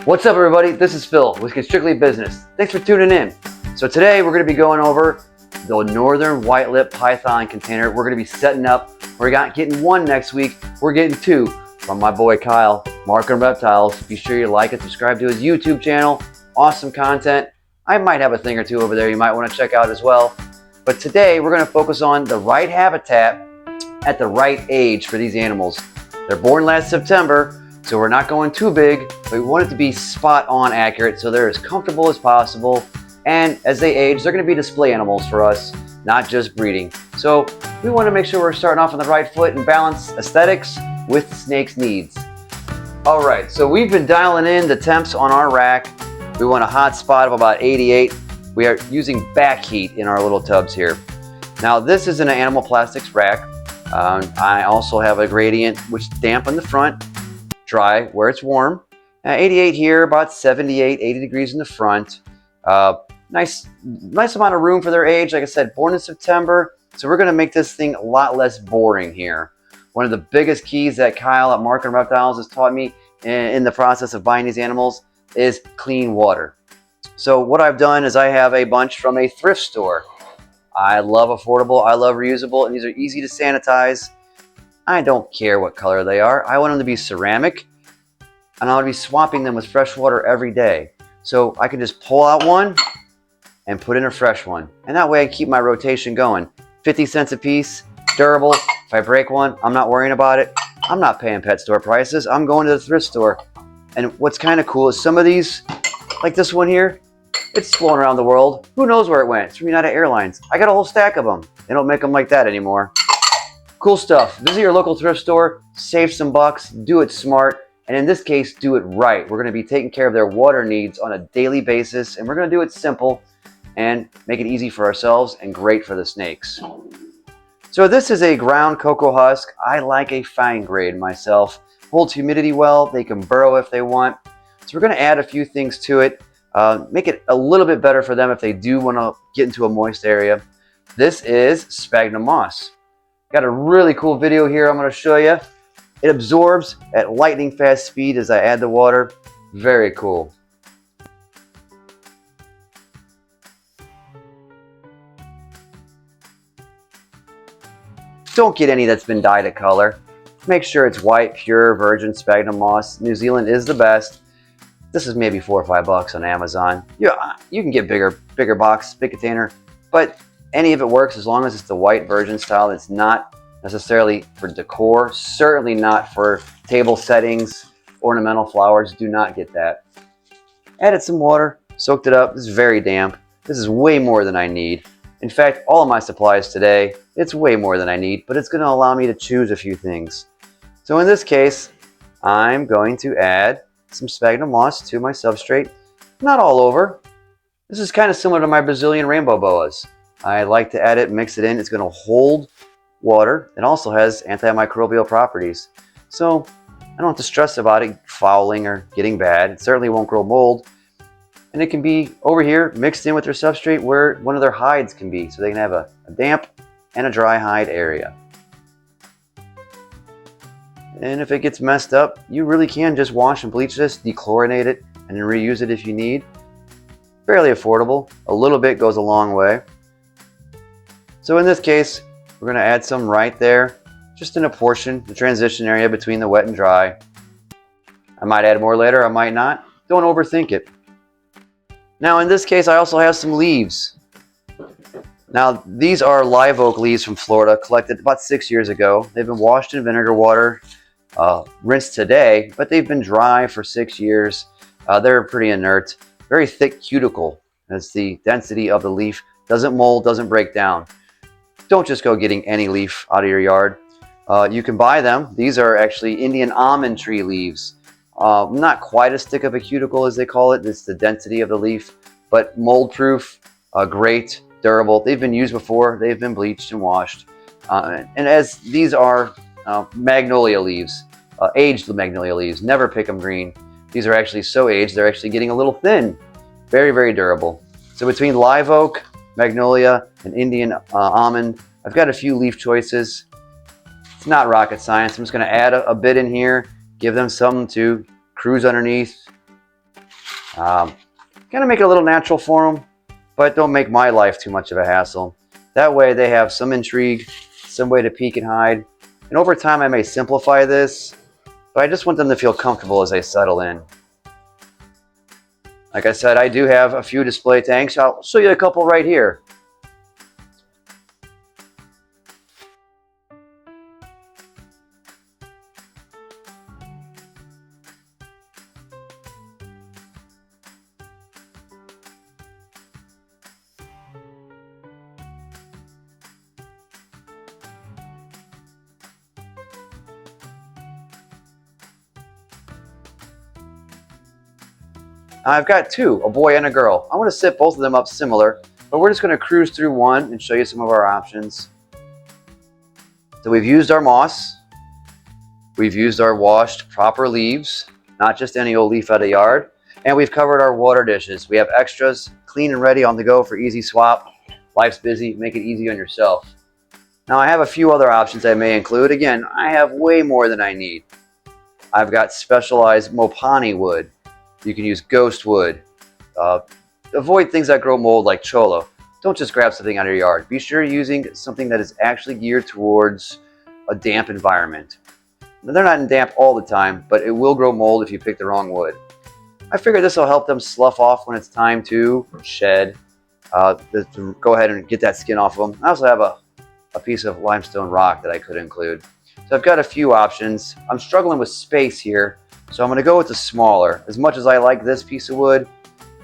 What's up, everybody? This is Phil with Strictly Business. Thanks for tuning in. So today we're going to be going over the northern white-lip python container. We're going to be setting up. We're not getting one next week. We're getting two from my boy Kyle, Markham Reptiles. Be sure you like and subscribe to his YouTube channel. Awesome content. I might have a thing or two over there you might want to check out as well. But today we're going to focus on the right habitat at the right age for these animals. They're born last September. So we're not going too big, but we want it to be spot on accurate so they're as comfortable as possible. And as they age, they're going to be display animals for us, not just breeding. So we want to make sure we're starting off on the right foot and balance aesthetics with the snake's needs. All right, so we've been dialing in the temps on our rack. We want a hot spot of about 88. We are using back heat in our little tubs here. Now this is an animal plastics rack. I also have a gradient which damp on the front, dry where it's warm. 88 here, about 78, 80 degrees in the front. Nice amount of room for their age. Like I said, born in September. So we're gonna make this thing a lot less boring here. One of the biggest keys that Kyle at Markham Reptiles has taught me in the process of buying these animals is clean water. So what I've done is I have a bunch from a thrift store. I love affordable, I love reusable, and these are easy to sanitize. I don't care what color they are. I want them to be ceramic, and I'll be swapping them with fresh water every day. So I can just pull out one and put in a fresh one. And that way I keep my rotation going. 50 cents a piece, durable. If I break one, I'm not worrying about it. I'm not paying pet store prices. I'm going to the thrift store. And what's kind of cool is some of these, like this one here, it's flown around the world. Who knows where it went? It's from United Airlines. I got a whole stack of them. They don't make them like that anymore. Cool stuff. Visit your local thrift store, save some bucks, do it smart, and in this case, do it right. We're going to be taking care of their water needs on a daily basis, and we're going to do it simple and make it easy for ourselves and great for the snakes. So this is a ground cocoa husk. I like a fine grade myself. Holds humidity well. They can burrow if they want. So we're going to add a few things to it, make it a little bit better for them if they do want to get into a moist area. This is sphagnum moss. Got a really cool video here I'm going to show you. It absorbs at lightning fast speed as I add the water. Very cool. Don't get any that's been dyed a color. Make sure it's white, pure, virgin sphagnum moss. New Zealand is the best. This is maybe $4 or $5 on Amazon. Yeah, you can get bigger box, big container, but any of it works as long as it's the white virgin style. It's not necessarily for decor, certainly not for table settings, ornamental flowers. Do not get that. Added some water, soaked it up. This is very damp. This is way more than I need. In fact, all of my supplies today, it's way more than I need, but it's going to allow me to choose a few things. So in this case, I'm going to add some sphagnum moss to my substrate. Not all over. This is kind of similar to my Brazilian rainbow boas. I like to add it, mix it in. It's going to hold water. It also has antimicrobial properties. So I don't have to stress about it fouling or getting bad. It certainly won't grow mold. And it can be over here mixed in with their substrate where one of their hides can be. So they can have a damp and a dry hide area. And if it gets messed up, you really can just wash and bleach this, dechlorinate it, and then reuse it if you need. Fairly affordable. A little bit goes a long way. So in this case, we're going to add some right there, just in a portion, the transition area between the wet and dry. I might add more later, I might not. Don't overthink it. Now in this case, I also have some leaves. Now these are live oak leaves from Florida, collected about 6 years ago. They've been washed in vinegar water, rinsed today, but they've been dry for 6 years. They're pretty inert. Very thick cuticle as the density of the leaf. Doesn't mold, doesn't break down. Don't just go getting any leaf out of your yard. You can buy them. These are actually Indian almond tree leaves. Not quite as thick of a cuticle as they call it. It's the density of the leaf, but mold proof, great, durable. They've been used before. They've been bleached and washed. And as these are magnolia leaves, aged magnolia leaves, never pick them green. These are actually so aged, they're actually getting a little thin. Very, very durable. So between live oak, magnolia, and Indian almond, I've got a few leaf choices. It's not rocket science. I'm just going to add a bit in here, give them something to cruise underneath, Gonna make it a little natural for them, but don't make my life too much of a hassle. That way they have some intrigue, some way to peek and hide. And over time I may simplify this, but I just want them to feel comfortable as they settle in. Like I said, I do have a few display tanks. I'll show you a couple right here. I've got two, a boy and a girl. I want to set both of them up similar, but we're just going to cruise through one and show you some of our options. So we've used our moss. We've used our washed proper leaves, not just any old leaf out of the yard. And we've covered our water dishes. We have extras, clean and ready on the go for easy swap. Life's busy, make it easy on yourself. Now I have a few other options I may include. Again, I have way more than I need. I've got specialized mopani wood. You can use ghost wood. Avoid things that grow mold like cholo. Don't just grab something out of your yard. Be sure you're using something that is actually geared towards a damp environment. They're not in damp all the time, but it will grow mold if you pick the wrong wood. I figure this will help them slough off when it's time to shed. To go ahead and get that skin off of them. I also have a piece of limestone rock that I could include. So I've got a few options. I'm struggling with space here, so I'm going to go with the smaller. As much as I like this piece of wood,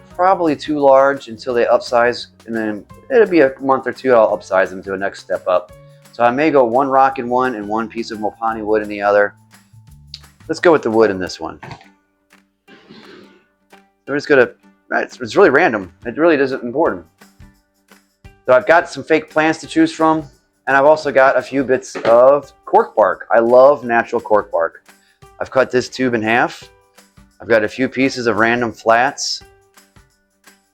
probably too large until they upsize, and then it'll be a month or two, I'll upsize them to a next step up. So I may go one rock in one and one piece of mopani wood in the other. Let's go with the wood in this one. We're just going to, it's really random. It really isn't important. So I've got some fake plants to choose from, and I've also got a few bits of cork bark. I love natural cork bark. I've cut this tube in half. I've got a few pieces of random flats.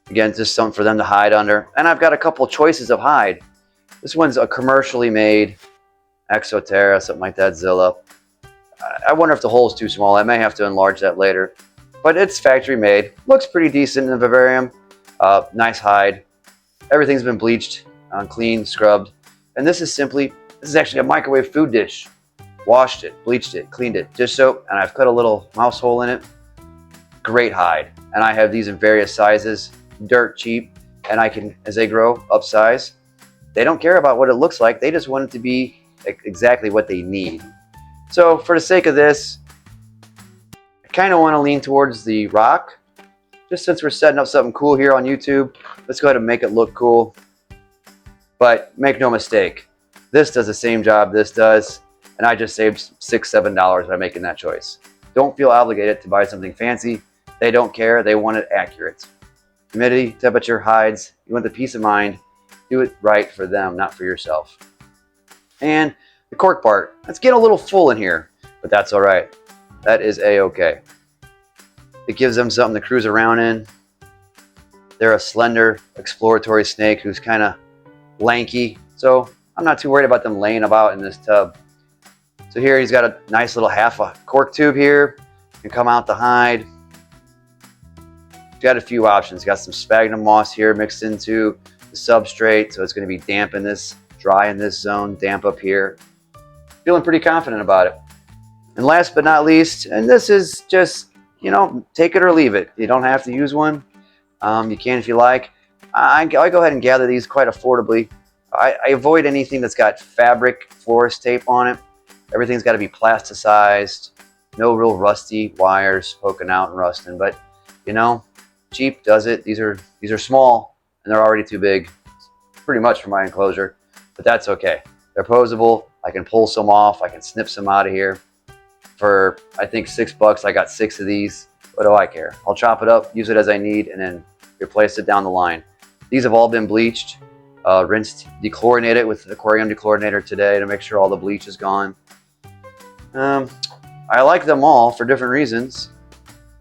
Again, just something for them to hide under. And I've got a couple choices of hide. This one's a commercially made Exoterra, something like that, Zilla. I wonder if the hole's too small. I may have to enlarge that later. But it's factory made. Looks pretty decent in the vivarium. Nice hide. Everything's been bleached, cleaned, scrubbed. And this is actually a microwave food dish. Washed it, bleached it, cleaned it, dish soap, and I've cut a little mouse hole in it. Great hide. And I have these in various sizes, dirt cheap, and I can, as they grow, upsize. They don't care about what it looks like. They just want it to be exactly what they need. So for the sake of this, I kind of want to lean towards the rock. Just since we're setting up something cool here on YouTube, let's go ahead and make it look cool. But make no mistake, this does the same job this does, and I just saved $6, $7 by making that choice. Don't feel obligated to buy something fancy. They don't care. They want it accurate. Humidity, temperature, hides. You want the peace of mind. Do it right for them, not for yourself. And the cork bark. It's getting a little full in here, but that's all right. That is a-okay. It gives them something to cruise around in. They're a slender exploratory snake who's kind of lanky, so I'm not too worried about them laying about in this tub. So here he's got a nice little half a cork tube here. You can come out the hide. He's got a few options. He's got some sphagnum moss here mixed into the substrate, so it's going to be damp in this, dry in this zone, damp up here. Feeling pretty confident about it. And last but not least, and this is just, you know, take it or leave it. You don't have to use one. You can if you like. I go ahead and gather these quite affordably. I avoid anything that's got fabric florist tape on it. Everything's got to be plasticized. No real rusty wires poking out and rusting. But, you know, cheap does it. These are small, and they're already too big, pretty much for my enclosure. But that's okay. They're posable. I can pull some off. I can snip some out of here. For, I think, $6, I got 6 of these. What do I care? I'll chop it up, use it as I need, and then replace it down the line. These have all been bleached, rinsed, dechlorinated with the aquarium dechlorinator today to make sure all the bleach is gone. I like them all for different reasons.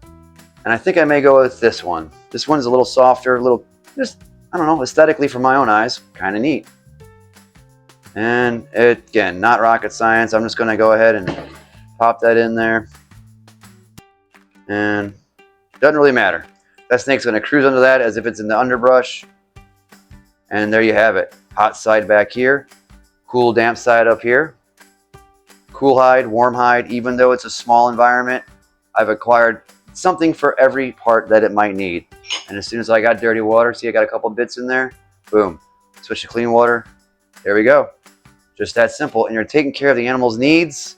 And I think I may go with this one. This one's a little softer, a little, just, I don't know, aesthetically from my own eyes, kind of neat. And again, not rocket science. I'm just going to go ahead and pop that in there. And it doesn't really matter. That snake's gonna cruise under that as if it's in the underbrush. And there you have it. Hot side back here, cool damp side up here. Cool hide, warm hide. Even though it's a small environment, I've acquired something for every part that it might need. And as soon as I got dirty water, see I got a couple bits in there, boom, switch to clean water. There we go. Just that simple. And you're taking care of the animal's needs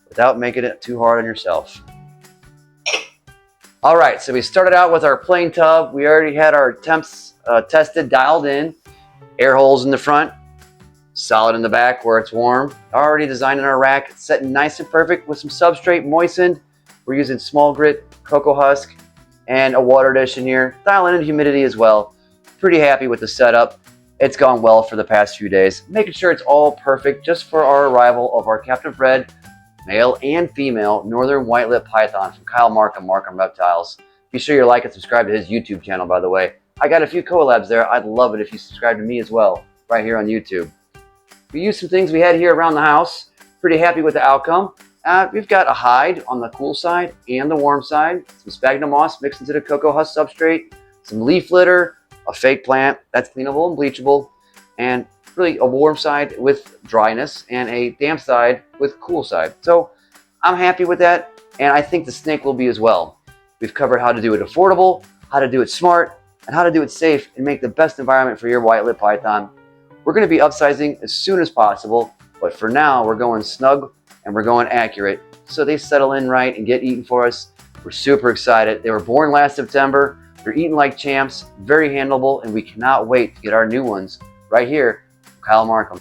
without making it too hard on yourself. All right, so we started out with our plain tub. We already had our temps tested, dialed in. Air holes in the front, solid in the back where it's warm. Already designed in our rack, it's set nice and perfect with some substrate moistened. We're using small grit, cocoa husk, and a water dish in here. Dialing in humidity as well. Pretty happy with the setup. It's gone well for the past few days. Making sure it's all perfect just for our arrival of our captive bred, male and female, northern white-lipped python from Kyle Markham, Markham Reptiles. Be sure you like and subscribe to his YouTube channel, by the way. I got a few collabs there. I'd love it if you subscribe to me as well, right here on YouTube. We used some things we had here around the house. Pretty happy with the outcome. We've got a hide on the cool side and the warm side. Some sphagnum moss mixed into the cocoa husk substrate. Some leaf litter, a fake plant that's cleanable and bleachable. And really a warm side with dryness and a damp side with cool side. So I'm happy with that, and I think the snake will be as well. We've covered how to do it affordable, how to do it smart, and how to do it safe and make the best environment for your white-lipped python. We're going to be upsizing as soon as possible, but for now we're going snug and we're going accurate so they settle in right and get eaten for us. We're super excited. They were born last September. They're eating like champs, very handleable, and we cannot wait to get our new ones right here from Kyle Markham.